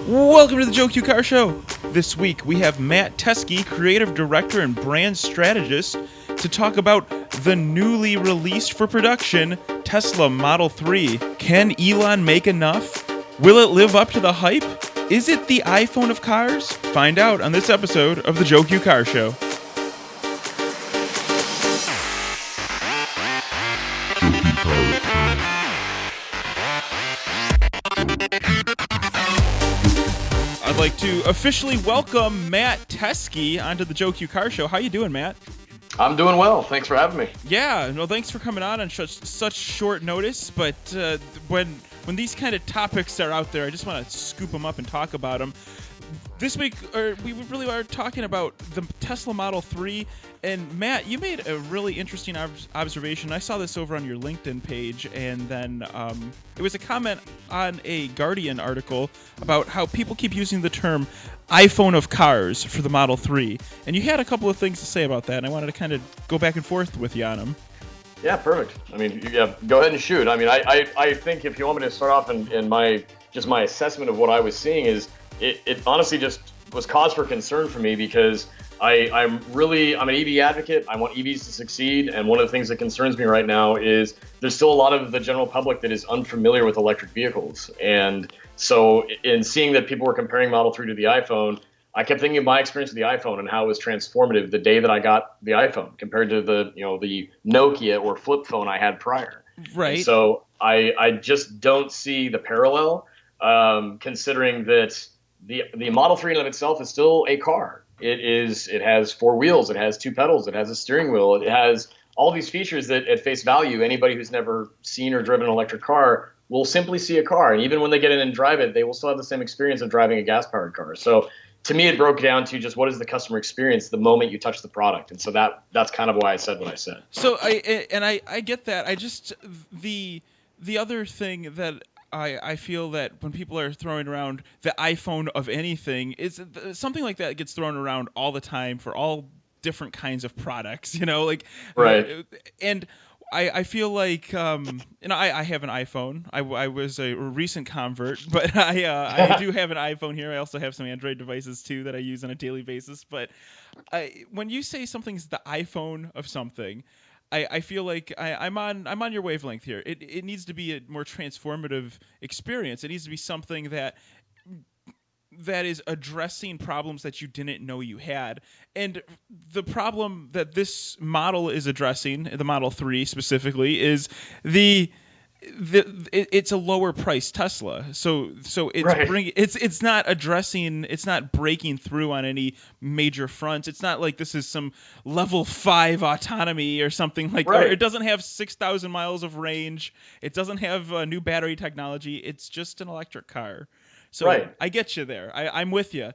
Welcome to the JoeQCar Show. This week we have Matt Teske, creative director and brand strategist, to talk about the newly released for production Tesla Model 3. Can Elon make enough? Will it live up to the hype? Is it the iPhone of cars? Find out on this episode of the JoeQCar Show. I'd like to officially welcome Matt Teske onto the JoeQCar Show. How you doing, Matt? I'm doing well. Thanks for having me. Yeah, no, thanks for coming on such short notice. But when these kind of topics are out there, I just want to scoop them up and talk about them. This week, we really are talking about the Tesla Model 3. And Matt, you made a really interesting observation. I saw this over on your LinkedIn page, and then it was a comment on a Guardian article about how people keep using the term iPhone of cars for the Model 3. And you had a couple of things to say about that, and I wanted to kind of go back and forth with you on them. Yeah, perfect. I mean, yeah, go ahead and shoot. I mean, I think if you want me to start off in my assessment of what I was seeing is it honestly just was cause for concern for me because I'm an EV advocate. I want EVs to succeed. And one of the things that concerns me right now is there's still a lot of the general public that is unfamiliar with electric vehicles. And so in seeing that people were comparing Model 3 to the iPhone, I kept thinking of my experience with the iPhone and how it was transformative the day that I got the iPhone compared to the Nokia or flip phone I had prior. Right. And so I just don't see the parallel, considering that the Model 3 in and of itself is still a car. It has four wheels, it has two pedals, it has a steering wheel, it has all these features that at face value, anybody who's never seen or driven an electric car will simply see a car. And even when they get in and drive it, they will still have the same experience of driving a gas-powered car. So to me, it broke down to just what is the customer experience the moment you touch the product. And so that's kind of why I said what I said. So I get that. I just the other thing that I feel that when people are throwing around the iPhone of anything, is something like that gets thrown around all the time for all different kinds of products, Right. And I feel like, I have an iPhone. I was a recent convert, but I do have an iPhone here. I also have some Android devices too that I use on a daily basis. But when you say something's the iPhone of something, I feel like I'm on your wavelength here. It needs to be a more transformative experience. It needs to be something that is addressing problems that you didn't know you had. And the problem that this model is addressing, the Model 3 specifically, is it's a lower price Tesla. So it's Right. it's not breaking through on any major fronts. It's not like this is some level 5 autonomy or something like Right. that. It doesn't have 6,000 miles of range. It doesn't have new battery technology. It's just an electric car. So Right. I get you there. I'm with you.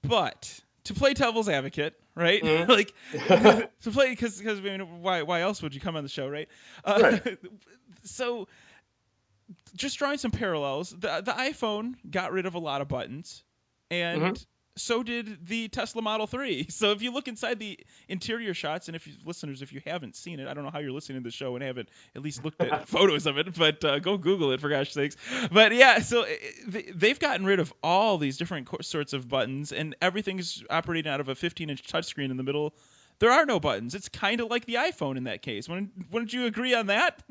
But to play devil's advocate, right? Mhm. To play because why else would you come on the show, right? Right. So just drawing some parallels, the iPhone got rid of a lot of buttons, and so did the Tesla Model 3. So if you look inside the interior shots, and if you haven't seen it, I don't know how you're listening to the show and haven't at least looked at photos of it, but go Google it for gosh sakes. But yeah, so they've gotten rid of all these different sorts of buttons, and everything's operating out of a 15-inch touchscreen in the middle. There are no buttons. It's kind of like the iPhone in that case. Wouldn't you agree on that?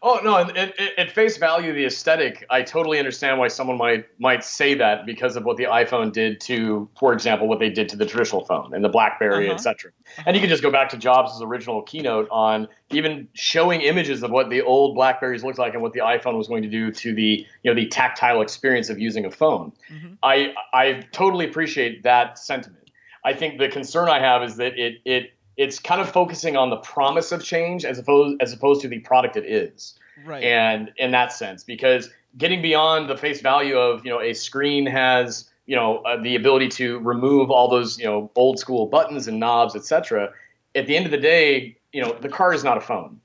Oh no! At face value, the aesthetic, I totally understand why someone might say that because of what the iPhone did to, for example, what they did to the traditional phone and the BlackBerry, etc. And you can just go back to Jobs' original keynote on even showing images of what the old BlackBerries looked like and what the iPhone was going to do to the tactile experience of using a phone. Mm-hmm. I totally appreciate that sentiment. I think the concern I have is that it's kind of focusing on the promise of change as opposed to the product it is. Right. And in that sense, because getting beyond the face value of, a screen has, the ability to remove all those, old school buttons and knobs, etc. At the end of the day, the car is not a phone.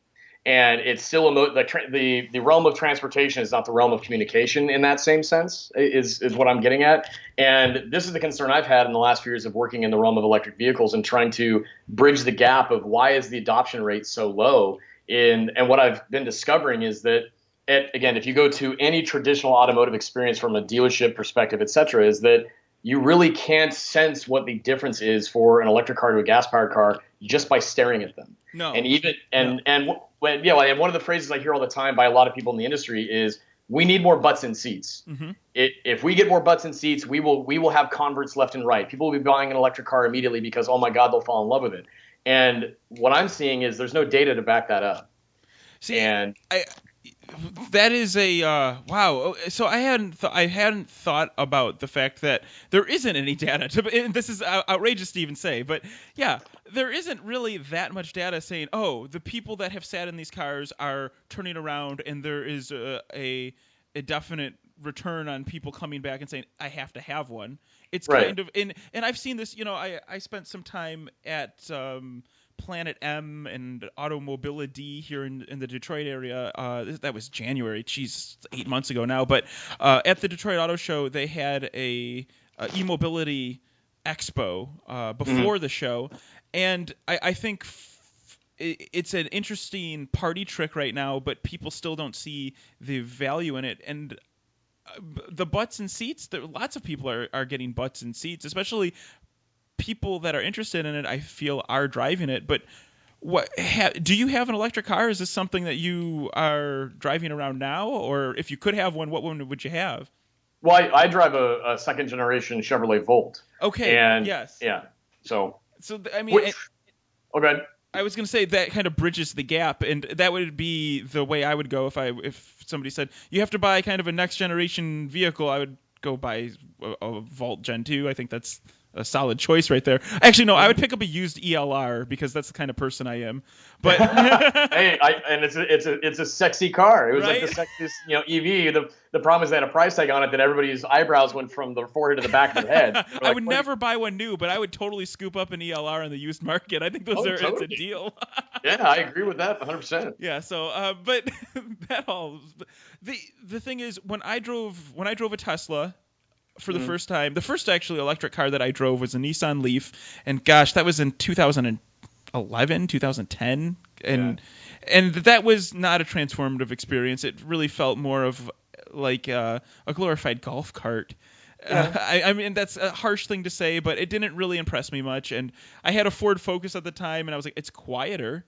And it's still the realm of transportation is not the realm of communication in that same sense is what I'm getting at. And this is the concern I've had in the last few years of working in the realm of electric vehicles and trying to bridge the gap of why is the adoption rate so low. And what I've been discovering is that again, if you go to any traditional automotive experience from a dealership perspective, et cetera, is that you really can't sense what the difference is for an electric car to a gas powered car just by staring at them. No. And even No. and when and one of the phrases I hear all the time by a lot of people in the industry is we need more butts in seats. Mm-hmm. If we get more butts in seats, we will have converts left and right. People will be buying an electric car immediately because, oh my God, they'll fall in love with it. And what I'm seeing is there's no data to back that up. See, that is a wow. So I hadn't thought about the fact that there isn't any data. And this is outrageous to even say, but yeah, there isn't really that much data saying, oh, the people that have sat in these cars are turning around, and there is a definite return on people coming back and saying, I have to have one. It's Right. kind of and I've seen this. I spent some time at Planet M and Automobility here in the Detroit area. That was January. Geez, 8 months ago now. But at the Detroit Auto Show, they had a e-mobility expo before the show, and I think it's an interesting party trick right now, but people still don't see the value in it. And the butts and seats, lots of people are getting butts and seats, especially people that are interested in it, I feel, are driving it. But do you have an electric car? Is this something that you are driving around now? Or if you could have one, what one would you have? Well, I drive a second generation Chevrolet Volt. Okay. And yes. Yeah. So I mean, okay. I was going to say that kind of bridges the gap, and that would be the way I would go if somebody said you have to buy kind of a next generation vehicle. I would go buy a Volt Gen 2. I think that's a solid choice right there. Actually, no, I would pick up a used ELR because that's the kind of person I am. But hey, it's a sexy car. It was right? like the sexiest EV. The problem is that a price tag on it that everybody's eyebrows went from the forehead to the back of their head. I would never buy one new, but I would totally scoop up an ELR in the used market. I think totally. It's a deal. Yeah, I agree with that 100%. Yeah. So, but the thing is, when I drove a Tesla for the first time, the first actually electric car that I drove was a Nissan Leaf, and gosh, that was in 2011, 2010, and that was not a transformative experience. It really felt more of like a glorified golf cart. Yeah. I mean, that's a harsh thing to say, but it didn't really impress me much. And I had a Ford Focus at the time, and I was like, it's quieter.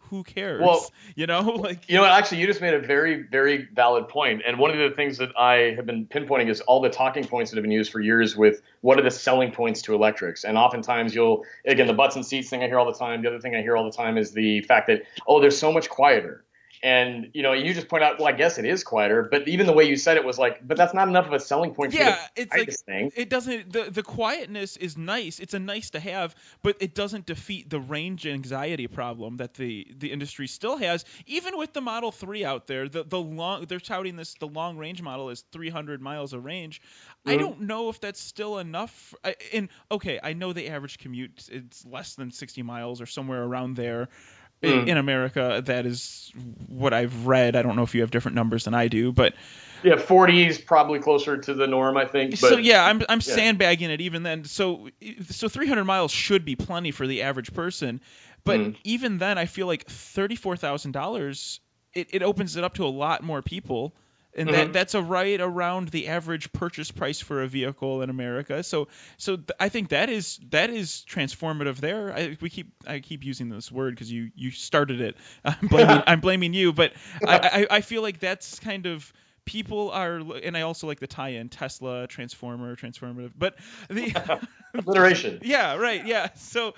Who cares? Well, actually, you just made a very, very valid point. And one of the things that I have been pinpointing is all the talking points that have been used for years with what are the selling points to electrics. And oftentimes the butts and seats thing I hear all the time. The other thing I hear all the time is the fact that, oh, they're so much quieter. And, you just point out, well, I guess it is quieter, but even the way you said it was like, but that's not enough of a selling point for it's like, thing. It doesn't, the quietness is nice. It's a nice to have, but it doesn't defeat the range anxiety problem that the industry still has, even with the Model 3 out there. They're touting the long range model is 300 miles of range. Mm-hmm. I don't know if that's still enough. I know the average commute, it's less than 60 miles or somewhere around there. In America, that is what I've read. I don't know if you have different numbers than I do, but 40 is probably closer to the norm, I think. But, so yeah, I'm sandbagging it even then. So 300 miles should be plenty for the average person, but even then, I feel like $34,000 it opens it up to a lot more people. And that's right around the average purchase price for a vehicle in America. So I think that is transformative there. I keep using this word because you started it. I'm blaming you, but I feel like that's kind of people are, and I also like the tie-in Tesla transformative, but the alliteration. Yeah, right. Yeah. So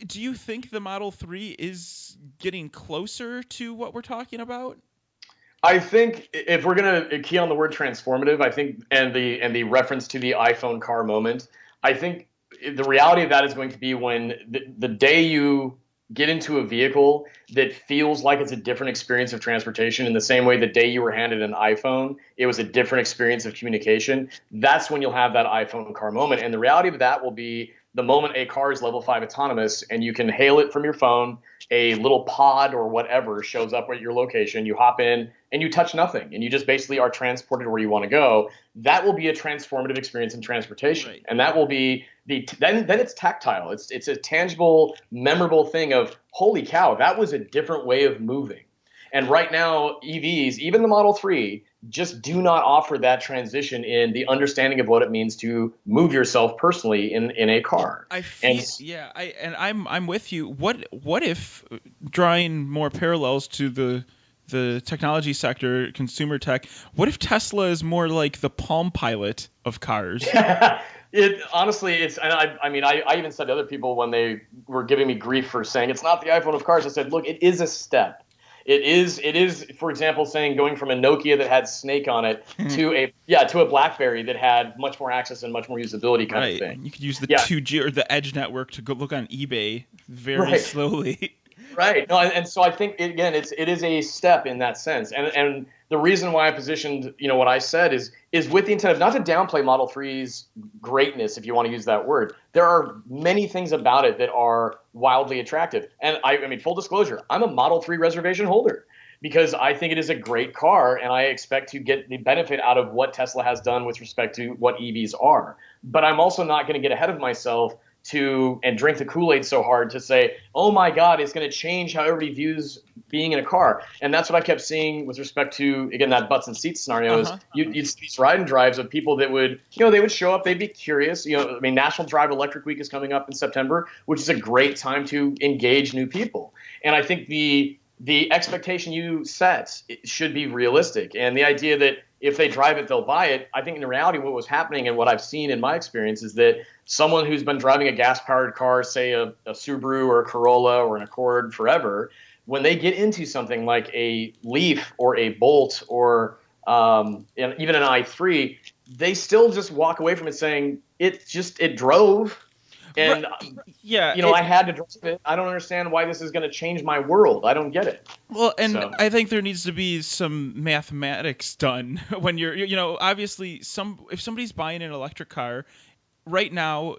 do you think the Model 3 is getting closer to what we're talking about? I think if we're going to key on the word transformative, I think, and the reference to the iPhone car moment, I think the reality of that is going to be when the day you get into a vehicle that feels like it's a different experience of transportation, in the same way the day you were handed an iPhone, it was a different experience of communication. That's when you'll have that iPhone car moment. And the reality of that will be the moment a car is level 5 autonomous and you can hail it from your phone, a little pod or whatever shows up at your location, you hop in and you touch nothing and you just basically are transported where you want to go. That will be a transformative experience in transportation. Right. And that will be then it's tactile. It's a tangible, memorable thing of, holy cow, that was a different way of moving. And right now, EVs, even the Model 3, just do not offer that transition in the understanding of what it means to move yourself personally in a car. I feel, I'm with you. What if, drawing more parallels to the technology sector, consumer tech, what if Tesla is more like the Palm Pilot of cars? It honestly, it's, and I mean, I even said to other people when they were giving me grief for saying it's not the iPhone of cars, I said, look, it is a step. It is, for example, saying going from a Nokia that had Snake on it to a BlackBerry that had much more access and much more usability kind of thing. You could use the 2G or the Edge network to go look on eBay very slowly. Right. No, and so I think it is a step in that sense. And the reason why I positioned, what I said is with the intent of not to downplay Model 3's greatness, if you want to use that word. There are many things about it that are wildly attractive. And I mean, full disclosure, I'm a Model 3 reservation holder because I think it is a great car and I expect to get the benefit out of what Tesla has done with respect to what EVs are. But I'm also not going to get ahead of myself and drink the Kool-Aid so hard to say, oh my God, it's going to change how everybody views being in a car. And that's what I kept seeing with respect to, again, that butts and seats scenario is you'd see these ride and drives of people that would, they would show up, they'd be curious. I mean, National Drive Electric Week is coming up in September, which is a great time to engage new people. And I think the expectation you set should be realistic. And the idea that if they drive it, they'll buy it. I think in reality, what was happening and what I've seen in my experience is that someone who's been driving a gas-powered car, say a Subaru or a Corolla or an Accord forever, when they get into something like a Leaf or a Bolt or even an i3, they still just walk away from it saying it drove. And, I had to drive it. I don't understand why this is going to change my world. I don't get it. Well, and I think there needs to be some mathematics done when you're, obviously if somebody's buying an electric car right now,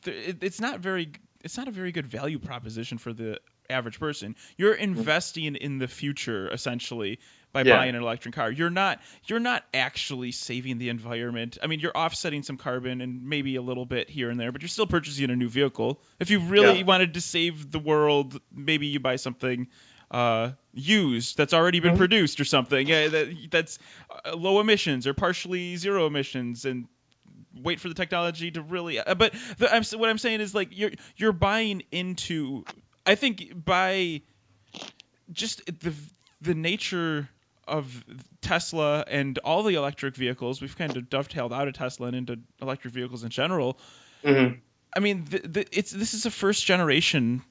it's not a very good value proposition for the average person. You're investing in the future essentially by buying an electric car. You're not actually saving the environment. I mean, you're offsetting some carbon and maybe a little bit here and there, but you're still purchasing a new vehicle. If you really wanted to save the world, maybe you buy something used that's already been produced or something. That's low emissions or partially zero emissions, and wait for the technology to really. But what I'm saying is, like, you're buying into. I think by just the nature of Tesla and all the electric vehicles, we've kind of dovetailed out of Tesla and into electric vehicles in general. Mm-hmm. I mean, this is a first generation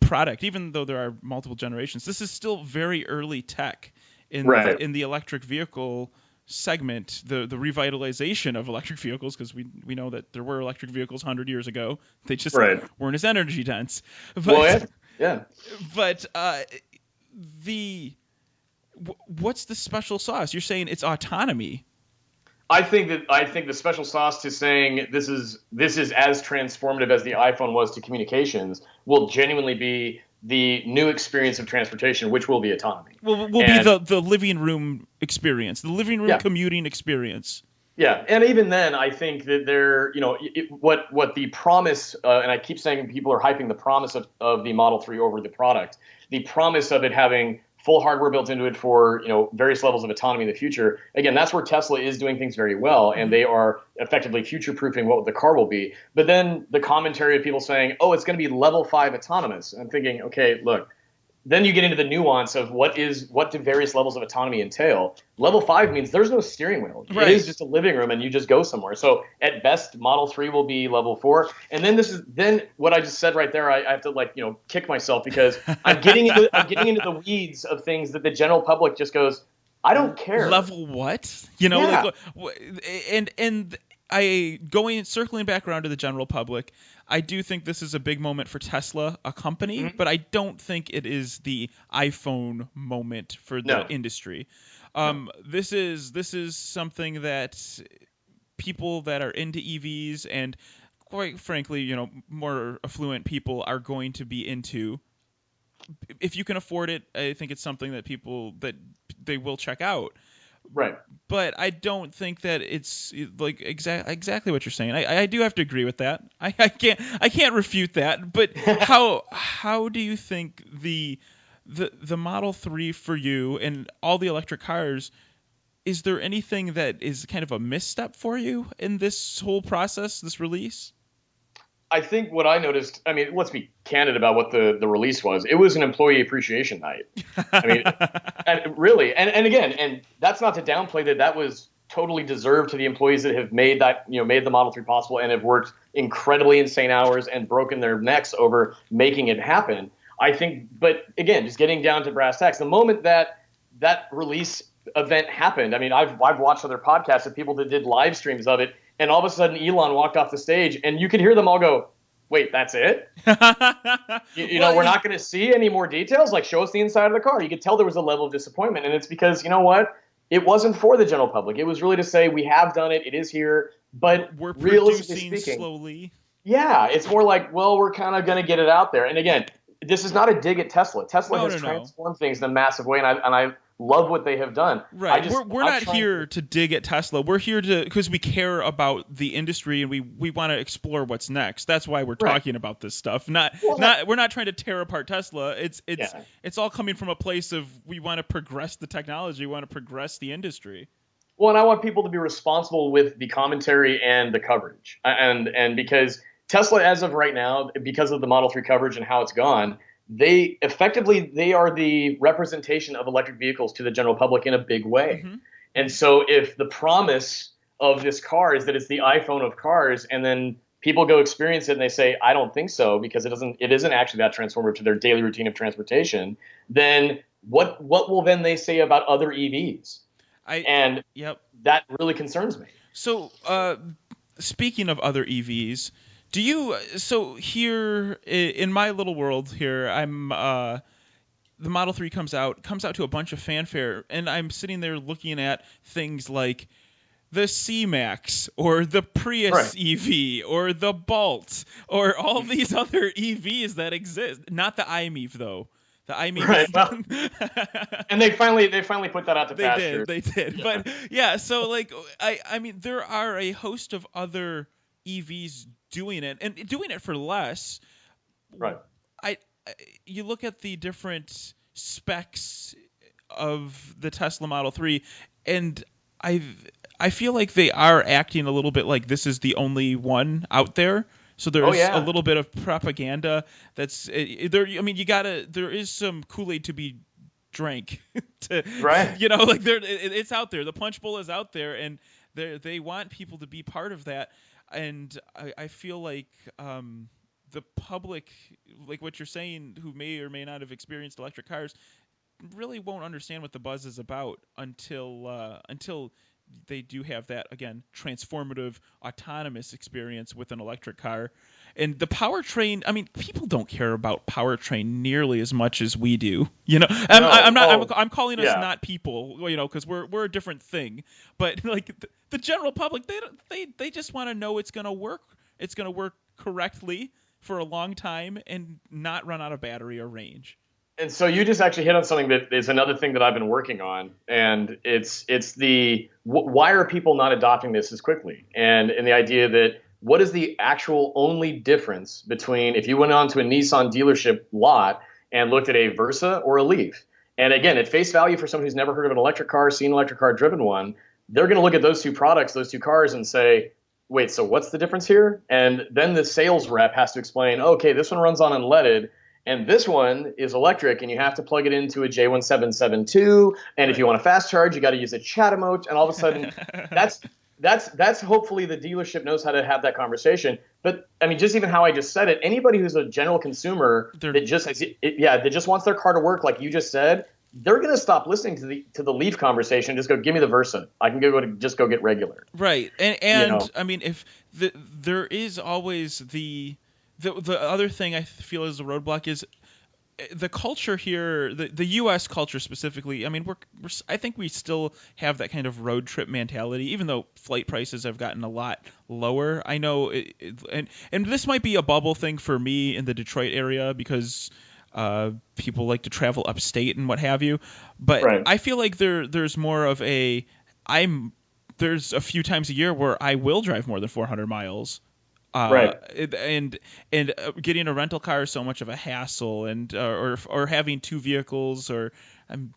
product, even though there are multiple generations. This is still very early tech in the electric vehicle segment, the revitalization of electric vehicles, because we know that there were electric vehicles 100 years ago. They just weren't as energy dense. But, But what's the special sauce? You're saying it's autonomy. I think the special sauce to saying this is as transformative as the iPhone was to communications will genuinely be the new experience of transportation, which will be autonomy. Will be the living room experience, the living room commuting experience. Yeah, and even then, I think that what the promise, and I keep saying people are hyping the promise of the Model 3 over the product, the promise of it having full hardware built into it for various levels of autonomy in the future. Again, that's where Tesla is doing things very well, and they are effectively future-proofing what the car will be. But then the commentary of people saying, "Oh, it's going to be level 5 autonomous," and I'm thinking, okay, look. Then you get into the nuance of what do various levels of autonomy entail. Level 5 means there's no steering wheel. Right. It is just a living room and you just go somewhere. So at best, Model 3 will be level 4. And then what I just said right there, I have to kick myself because I'm getting into the weeds of things that the general public just goes, I don't care. Level what? Circling back around to the general public, I do think this is a big moment for Tesla, a company, but I don't think it is the iPhone moment for the industry. This is something that people that are into EVs and quite frankly, more affluent people are going to be into. If you can afford it, I think it's something that they will check out. Right. But I don't think that it's like exactly what you're saying. I do have to agree with that. I can't refute that. But how do you think the Model 3 for you and all the electric cars, is there anything that is kind of a misstep for you in this whole process, this release? I think what I noticed, I mean, let's be candid about what the release was. It was an employee appreciation night. I mean, and really, and again, and that's not to downplay that was totally deserved to the employees that have made made the Model 3 possible and have worked incredibly insane hours and broken their necks over making it happen. I think, but again, just getting down to brass tacks, the moment that release event happened, I mean, I've watched other podcasts of people that did live streams of it, and all of a sudden Elon walked off the stage, and you could hear them all go, "Wait, that's it? We're not going to see any more details? Like, show us the inside of the car." You could tell there was a level of disappointment, and it's because, you know what? It wasn't for the general public. It was really to say, we have done it. It is here. But we're realistically producing speaking, slowly. Yeah, it's more like, well, we're kind of going to get it out there. And again, this is not a dig at Tesla. Tesla has transformed things in a massive way, and I love what they have done. Right. We're not here to dig at Tesla. We're here because we care about the industry and we want to explore what's next. That's why we're talking about this stuff. We're not trying to tear apart Tesla. It's all coming from a place of, we want to progress the technology. We want to progress the industry. Well, and I want people to be responsible with the commentary and the coverage. And because Tesla, as of right now, because of the Model 3 coverage and how it's gone, they are the representation of electric vehicles to the general public in a big way. Mm-hmm. And so if the promise of this car is that it's the iPhone of cars, and then people go experience it and they say, "I don't think so," because it isn't actually that transformative to their daily routine of transportation, then what will then they say about other EVs? That really concerns me. So speaking of other EVs, so here in my little world here, I'm the Model 3 comes out to a bunch of fanfare, and I'm sitting there looking at things like the C-Max or the Prius EV or the Bolt or all these other EVs that exist. Not the iMeV though. The iMeV. Right. Well, and they finally put that out to pasture. They did. Yeah. But yeah, so like I mean, there are a host of other EVs doing it and doing it for less. Right. You look at the different specs of the Tesla Model 3, and I feel like they are acting a little bit like this is the only one out there. So there's a little bit of propaganda that's there. I mean, there is some Kool-Aid to be drank. Like it's out there. The punch bowl is out there, and they want people to be part of that. And I feel like the public, like what you're saying, who may or may not have experienced electric cars, really won't understand what the buzz is about until they do have that, again, transformative, autonomous experience with an electric car. And the powertrain, I mean, people don't care about powertrain nearly as much as we do. I'm calling us not people, because we're a different thing. But like the general public, they just want to know it's going to work. It's going to work correctly for a long time and not run out of battery or range. And so you just actually hit on something that is another thing that I've been working on, and it's why are people not adopting this as quickly? And the idea that what is the actual only difference between if you went onto a Nissan dealership lot and looked at a Versa or a Leaf? And again, at face value, for someone who's never heard of an electric car, seen an electric car, driven one, they're going to look at those two products, those two cars, and say, "Wait, so what's the difference here?" And then the sales rep has to explain, "Okay, this one runs on unleaded, and this one is electric, and you have to plug it into a J1772. And if you want a fast charge, you got to use a chat emote." And all of a sudden, that's hopefully the dealership knows how to have that conversation. But I mean, just even how I just said it, anybody who's a general consumer that just wants their car to work, like you just said, they're going to stop listening to the Leaf conversation. Just go, "Give me the Versa. I can just go get regular." Right. And I mean, if there is always the other thing I feel is a roadblock is the culture here, the U.S. culture specifically. I mean, I think we still have that kind of road trip mentality, even though flight prices have gotten a lot lower. I know, and this might be a bubble thing for me in the Detroit area because people like to travel upstate and what have you. But Right. I feel like there's more of a I'm there's a few times a year where I will drive more than 400 miles. Right. And getting a rental car is so much of a hassle, and or having two vehicles, or um,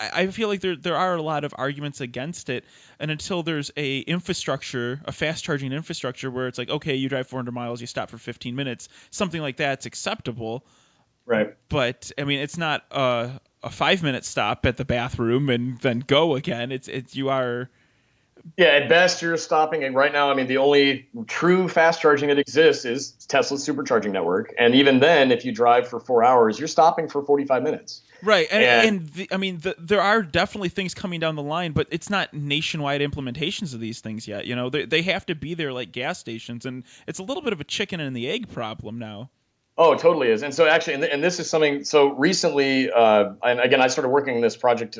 I feel like there are a lot of arguments against it, and until there's a fast charging infrastructure where it's like, okay, you drive 400 miles, you stop for 15 minutes, something like that's acceptable. Right. But I mean, it's not a 5 minute stop at the bathroom and then go again. It's you are. Yeah, at best you're stopping, and right now, I mean, the only true fast charging that exists is Tesla's supercharging network, and even then, if you drive for 4 hours, you're stopping for 45 minutes. Right, And I mean, there are definitely things coming down the line, but it's not nationwide implementations of these things yet. You know, they have to be there like gas stations, and it's a little bit of a chicken and the egg problem now. oh, it totally is. And so actually, and this is something. So recently, and again, I started working on this project.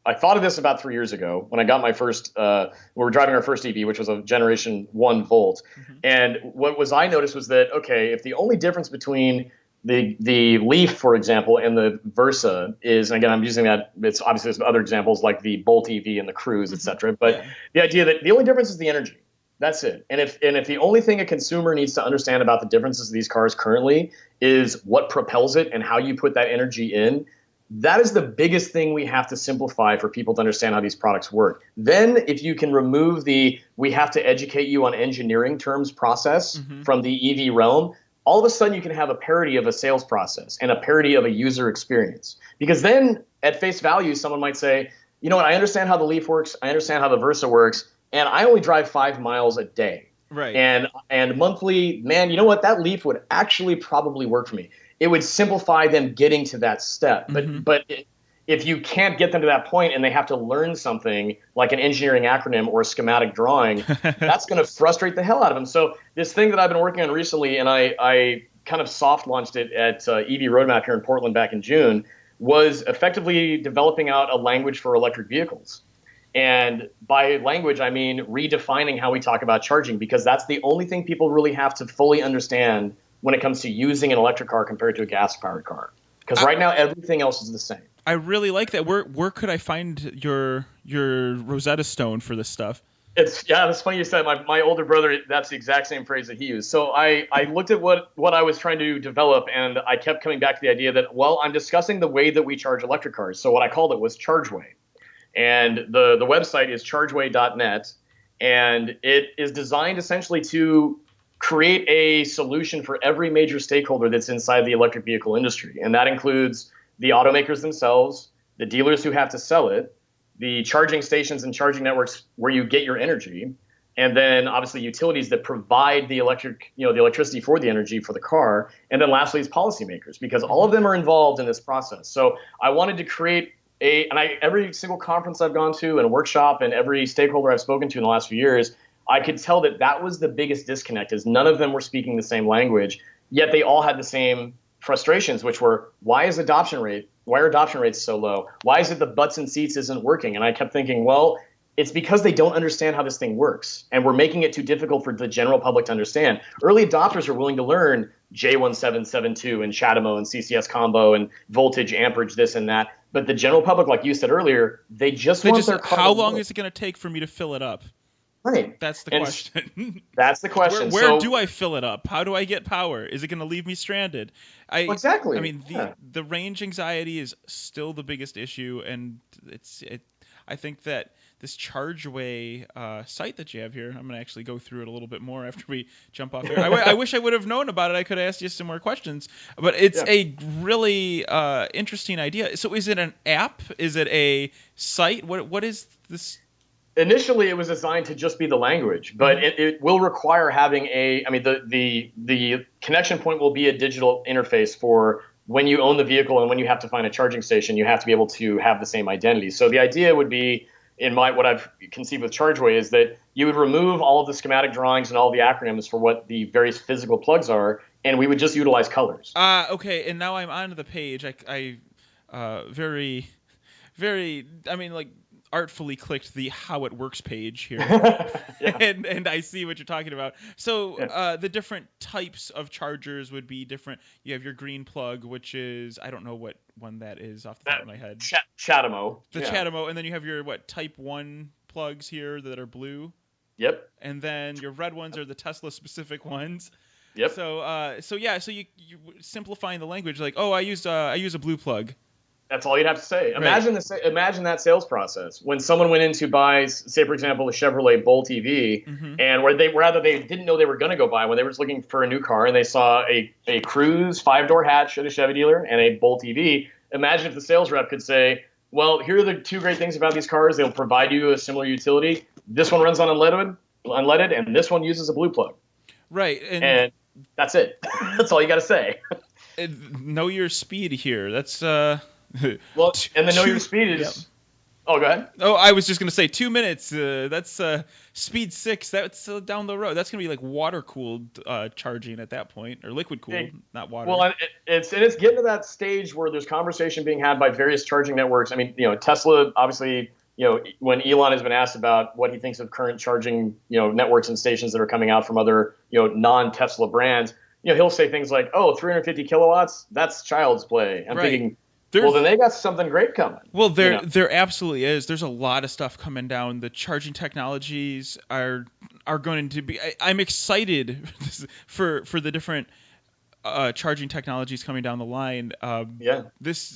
I thought of this about 3 years ago when I got my first. We were driving our first EV, which was a Generation 1 volt. Mm-hmm. And I noticed was that okay, if the only difference between the Leaf, for example, and the Versa is, and again, I'm using that. It's obviously there's other examples like the Bolt EV and the Cruise, et cetera. But Yeah. the idea that the only difference is the energy. That's it. And if the only thing a consumer needs to understand about the differences of these cars currently is what propels it and how you put that energy in, that is the biggest thing we have to simplify for people to understand how these products work. Then if you can remove we have to educate you on engineering terms process from the EV realm, all of a sudden you can have a parity of a sales process and a parity of a user experience. Because then at face value, someone might say, you know what, I understand how the Leaf works, I understand how the Versa works, and I only drive 5 miles a day. Right. And monthly, man, you know what? That Leaf would actually probably work for me. It would simplify them getting to that step. But if you can't get them to that point and they have to learn something like an engineering acronym or a schematic drawing, that's going to frustrate the hell out of them. So this thing that I've been working on recently, and I kind of soft launched it at EV Roadmap here in Portland back in June, was effectively developing out a language for electric vehicles. And by language, I mean redefining how we talk about charging, because that's the only thing people really have to fully understand when it comes to using an electric car compared to a gas-powered car. Because right now, everything else is the same. I really like that. Where could I find your Rosetta Stone for this stuff? It's funny you said. My older brother, that's the exact same phrase that he used. So I looked at what I was trying to develop, and I kept coming back to the idea that, well, I'm discussing the way that we charge electric cars. So what I called it was ChargeWay. And the website is chargeway.net, and it is designed essentially to create a solution for every major stakeholder that's inside the electric vehicle industry. And that includes the automakers themselves, the dealers who have to sell it, the charging stations and charging networks where you get your energy, and then obviously utilities that provide the electricity for the energy for the car. And then lastly is policymakers, because all of them are involved in this process. So I wanted to create every single conference I've gone to and workshop and every stakeholder I've spoken to in the last few years, I could tell that was the biggest disconnect, is none of them were speaking the same language, yet they all had the same frustrations, which were, why are adoption rates so low? Why is it the butts and seats isn't working? And I kept thinking, well, it's because they don't understand how this thing works, and we're making it too difficult for the general public to understand. Early adopters are willing to learn J1772 and CHAdeMO and CCS combo and voltage, amperage, this and that. But the general public, like you said earlier, they just want their car. How long is it going to take for me to fill it up? Right. That's the question. That's the question. Where do I fill it up? How do I get power? Is it going to leave me stranded? Exactly. I mean, the range anxiety is still the biggest issue, and I think that this ChargeWay site that you have here, I'm going to actually go through it a little bit more after we jump off here. I wish I would have known about it. I could have asked you some more questions, but it's a really interesting idea. So is it an app? Is it a site? What is this? Initially, it was designed to just be the language, but it will require having the connection point will be a digital interface for when you own the vehicle and when you have to find a charging station, you have to be able to have the same identity. So the idea would be, in what I've conceived with ChargeWay is that you would remove all of the schematic drawings and all the acronyms for what the various physical plugs are, and we would just utilize colors. Okay, and now I'm on the page. Very, very, I mean, like, artfully clicked the how it works page here. Yeah. and I see what you're talking about. So Yeah. the different types of chargers would be different. You have your green plug, which is, I don't know what one that is off the top of my head. Chatamo. The Chatamo, and then you have your type 1 plugs here that are blue. Yep. And then your red ones are the Tesla specific ones. Yep. So you simplifying the language, like, oh, I use a blue plug. That's all you'd have to say. Right. Imagine that sales process when someone went in to buy, say, for example, a Chevrolet Bolt EV, and where they didn't know they were going to go buy when they were just looking for a new car, and they saw a Cruise 5-door hatch at a Chevy dealer and a Bolt EV. Imagine if the sales rep could say, "Well, here are the two great things about these cars. They'll provide you a similar utility. This one runs on unleaded, and this one uses a blue plug." Right. And that's it. That's all you got to say. Know your speed here. That's Well, and the know your speed is. Yep. Oh, go ahead. Oh, I was just gonna say 2 minutes. That's speed 6. That's down the road. That's gonna be like water cooled charging at that point, or liquid cooled, not water. Well, it's getting to that stage where there's conversation being had by various charging networks. I mean, Tesla obviously. When Elon has been asked about what he thinks of current charging, networks and stations that are coming out from other, non-Tesla brands, he'll say things like, "Oh, 350 kilowatts, that's child's play." I'm thinking. Well, then they got something great coming. Well, there absolutely is. There's a lot of stuff coming down. The charging technologies are going to be. I'm excited for the different charging technologies coming down the line. The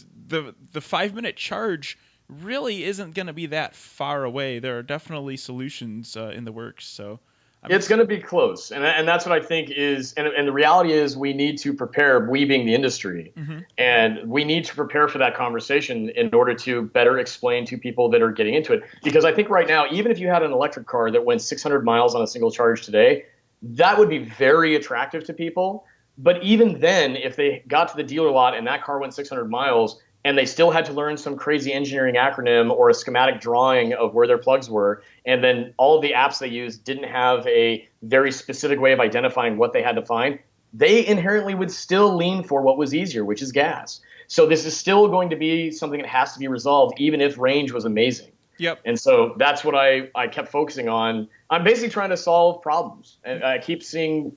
5-minute charge really isn't going to be that far away. There are definitely solutions in the works. So. It's going to be close, and that's what I think is, and the reality is we need to prepare, we being the industry, and we need to prepare for that conversation in order to better explain to people that are getting into it. Because I think right now, even if you had an electric car that went 600 miles on a single charge today, that would be very attractive to people. But even then, if they got to the dealer lot and that car went 600 miles, and they still had to learn some crazy engineering acronym or a schematic drawing of where their plugs were, and then all of the apps they used didn't have a very specific way of identifying what they had to find, they inherently would still lean for what was easier, which is gas. So this is still going to be something that has to be resolved, even if range was amazing. Yep. And so that's what I kept focusing on. I'm basically trying to solve problems. And I keep seeing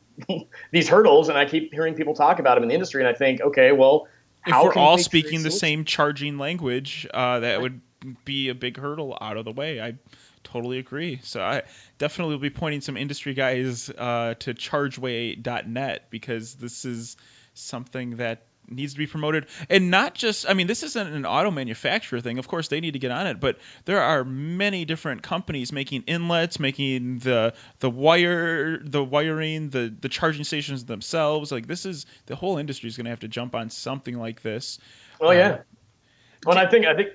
these hurdles, and I keep hearing people talk about them in the industry, and I think, okay, well, if we're all speaking the same charging language, that would be a big hurdle out of the way. I totally agree. So I definitely will be pointing some industry guys to chargeway.net, because this is something that needs to be promoted. And not just, I mean, this isn't an auto manufacturer thing. Of course, they need to get on it, but there are many different companies making inlets, making the wiring, the charging stations themselves. Like, this is, the whole industry is going to have to jump on something like this. Oh yeah. Well, and I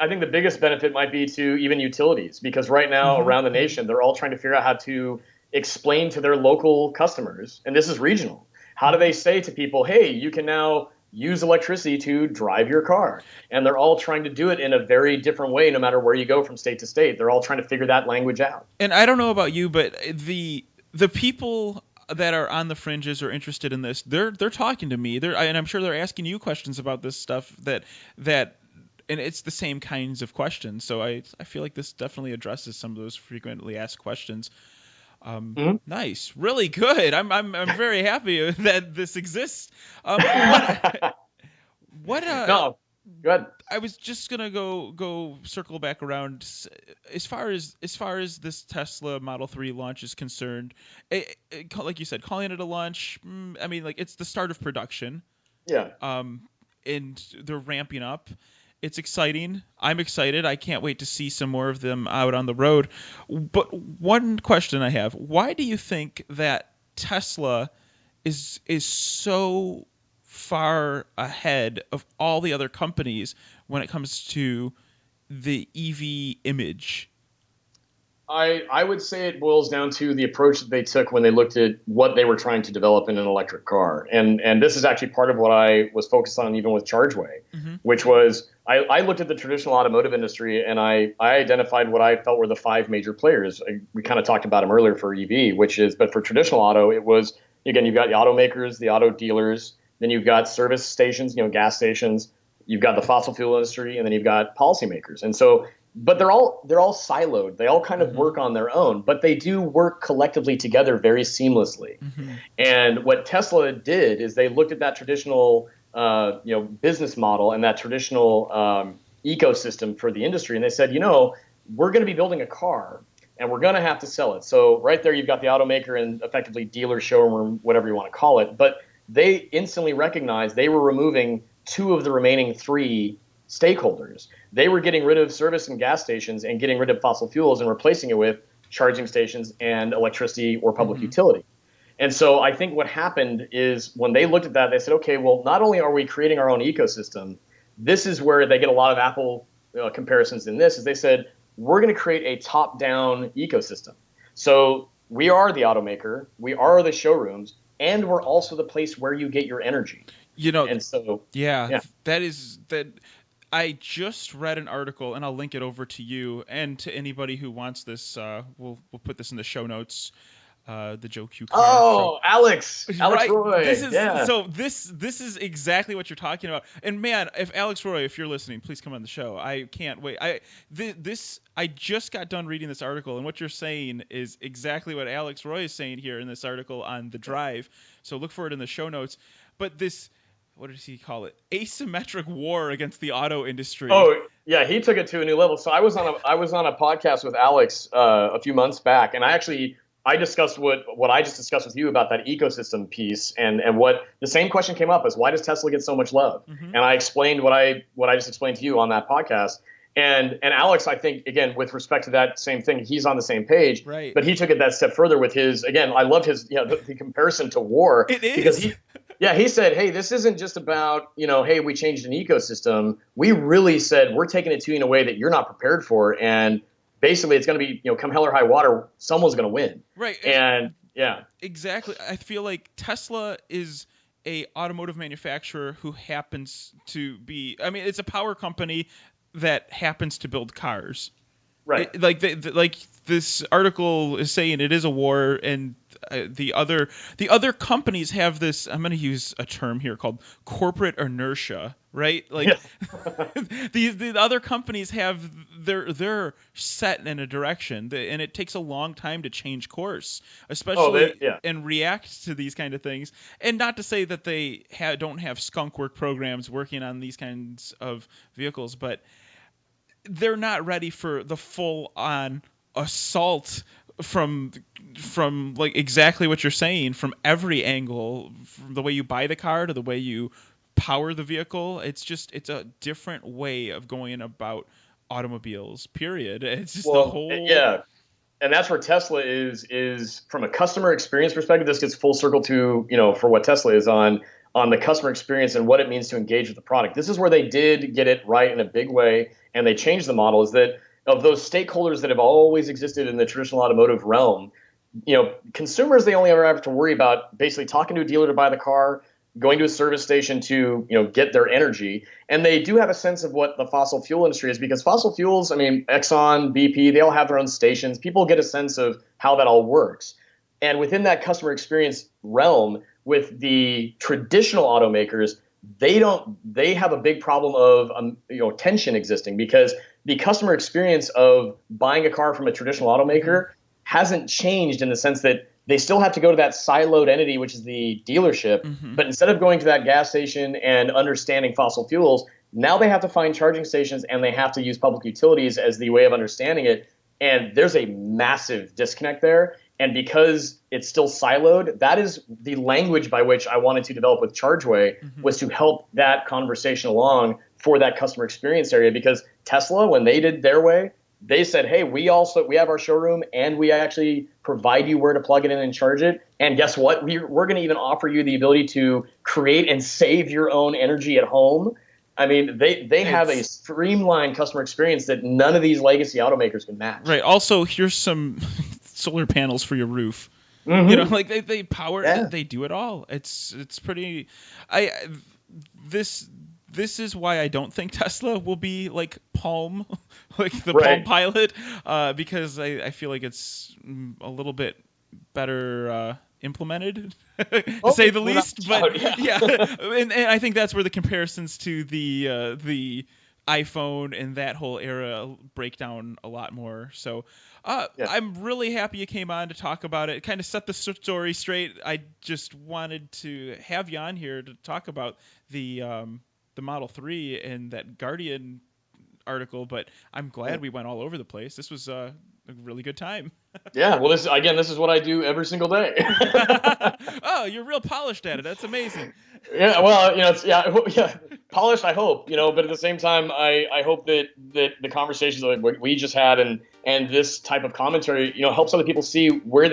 think the biggest benefit might be to even utilities, because right now around the nation, they're all trying to figure out how to explain to their local customers, and this is regional. How do they say to people, "Hey, you can now use electricity to drive your car"? And they're all trying to do it in a very different way, no matter where you go from state to state. They're all trying to figure that language out. And I don't know about you, but the people that are on the fringes or interested in this, they're talking to me. And I'm sure they're asking you questions about this stuff that and it's the same kinds of questions. So I feel like this definitely addresses some of those frequently asked questions. Nice, really good. I'm very happy that this exists. No, go ahead. I was just gonna go circle back around as far as this Tesla Model 3 launch is concerned. Like you said, calling it a launch. I mean, like, it's the start of production. Yeah. And they're ramping up. It's exciting. I'm excited. I can't wait to see some more of them out on the road. But one question I have: why do you think that Tesla is so far ahead of all the other companies when it comes to the EV image? I would say it boils down to the approach that they took when they looked at what they were trying to develop in an electric car. And this is actually part of what I was focused on even with ChargeWay, which was I looked at the traditional automotive industry and I identified what I felt were the five major players. We kind of talked about them earlier for EV, but for traditional auto, it was, again, you've got the automakers, the auto dealers, then you've got service stations, gas stations, you've got the fossil fuel industry, and then you've got policymakers. And so, but they're all siloed. They all kind of work on their own, but they do work collectively together very seamlessly. And what Tesla did is they looked at that traditional business model and that traditional ecosystem for the industry, and they said, we're going to be building a car and we're going to have to sell it. So right there, you've got the automaker and effectively dealer, showroom, whatever you want to call it. But they instantly recognized they were removing two of the remaining three stakeholders. They were getting rid of service and gas stations and getting rid of fossil fuels and replacing it with charging stations and electricity or public utility. And so I think what happened is when they looked at that, they said, okay, well, not only are we creating our own ecosystem, this is where they get a lot of Apple comparisons in this, is they said, we're going to create a top-down ecosystem. So we are the automaker, we are the showrooms, and we're also the place where you get your energy. And so that I just read an article, and I'll link it over to you and to anybody who wants this. We'll put this in the show notes. The JoeQCar. Oh, show. Alex right? Roy. So this is exactly what you're talking about. And man, if Alex Roy, if you're listening, please come on the show. I can't wait. I just got done reading this article, and what you're saying is exactly what Alex Roy is saying here in this article on The Drive. So look for it in the show notes. But this, what does he call it? Asymmetric war against the auto industry. Oh yeah, he took it to a new level. So I was on a podcast with Alex a few months back, and I discussed what I just discussed with you about that ecosystem piece, and what the same question came up is, why does Tesla get so much love? And I explained what I just explained to you on that podcast. And Alex, I think, again, with respect to that same thing, he's on the same page. Right. But he took it that step further with his, again, I love his, the comparison to war. It is. Because he said, hey, this isn't just about, hey, we changed an ecosystem. We really said we're taking it to you in a way that you're not prepared for. And basically, it's going to be, come hell or high water, someone's going to win. Right. And yeah. Exactly. I feel like Tesla is a automotive manufacturer who happens to be, it's a power company that happens to build cars. Right. Like this article is saying it is a war, and the other companies have this. I'm going to use a term here called corporate inertia, right? Like the other companies have they're set in a direction, and it takes a long time to change course, especially and react to these kind of things. And not to say that they don't have skunk work programs working on these kinds of vehicles, but they're not ready for the full-on assault from like exactly what you're saying, from every angle, from the way you buy the car to the way you power the vehicle. It's a different way of going about automobiles, period. It's just the whole... Yeah. And that's where Tesla is from a customer experience perspective. This gets full circle to, for what Tesla is on the customer experience and what it means to engage with the product. This is where they did get it right in a big way, and they changed the model, is that of those stakeholders that have always existed in the traditional automotive realm, consumers, they only ever have to worry about basically talking to a dealer to buy the car, going to a service station to, get their energy. And they do have a sense of what the fossil fuel industry is, because fossil fuels, Exxon, BP, they all have their own stations. People get a sense of how that all works. And within that customer experience realm, with the traditional automakers, they have a big problem of tension existing, because the customer experience of buying a car from a traditional automaker hasn't changed, in the sense that they still have to go to that siloed entity, which is the dealership. But instead of going to that gas station and understanding fossil fuels, now they have to find charging stations and they have to use public utilities as the way of understanding it. And there's a massive disconnect there. And because it's still siloed, that is the language by which I wanted to develop with ChargeWay, was to help that conversation along for that customer experience area. Because Tesla, when they did their way, they said, hey, we have our showroom, and we actually provide you where to plug it in and charge it. And guess what? We're going to even offer you the ability to create and save your own energy at home. I mean, they have a streamlined customer experience that none of these legacy automakers can match. Right. Also, here's some solar panels for your roof. Mm-hmm. You know, like they power. Yeah. They do it all. It's pretty. This is why I don't think Tesla will be like Palm, like the Palm Pilot, because I feel like it's a little bit better implemented, to say the least. But yeah, and I think that's where the comparisons to the iPhone and that whole era break down a lot more. So I'm really happy you came on to talk about it. Kind of set the story straight. I just wanted to have you on here to talk about the Model 3 and that Guardian article, but I'm glad we went all over the place. This was a really good time. Yeah, well, this is what I do every single day. Oh, you're real polished at it. That's amazing. Yeah, well, it's polished, I hope, but at the same time, I hope that the conversations that we just had and this type of commentary, helps other people see where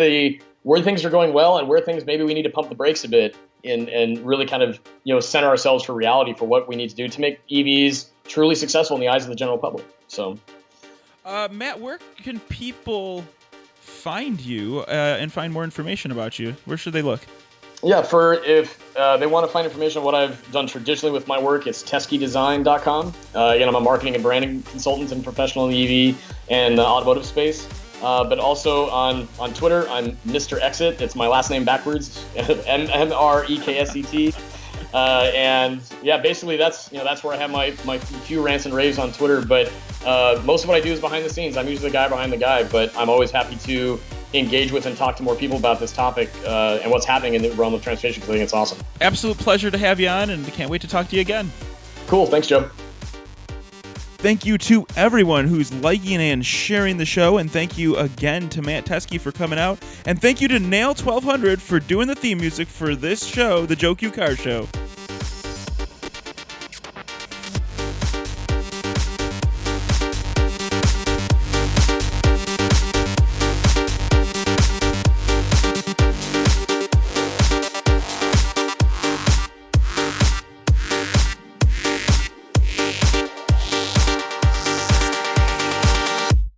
things are going well and where things maybe we need to pump the brakes a bit and really kind of, center ourselves for reality for what we need to do to make EVs truly successful in the eyes of the general public. So, Matt, where can people find you and find more information about you? Where should they look? Yeah, if they want to find information on what I've done traditionally with my work, it's teskedesign.com. I'm a marketing and branding consultant and professional in the EV and automotive space. But also on Twitter, I'm Mr. Exit. It's my last name backwards, MREKSET. And yeah, basically that's where I have my few rants and raves on Twitter. But most of what I do is behind the scenes. I'm usually the guy behind the guy, but I'm always happy to engage with and talk to more people about this topic and what's happening in the realm of transportation, because I think it's awesome. Absolute pleasure to have you on, and can't wait to talk to you again. Cool. Thanks, Joe. Thank you to everyone who's liking and sharing the show, and thank you again to Matt Teske for coming out, and thank you to Nail 1200 for doing the theme music for this show, the JoeQCar Show.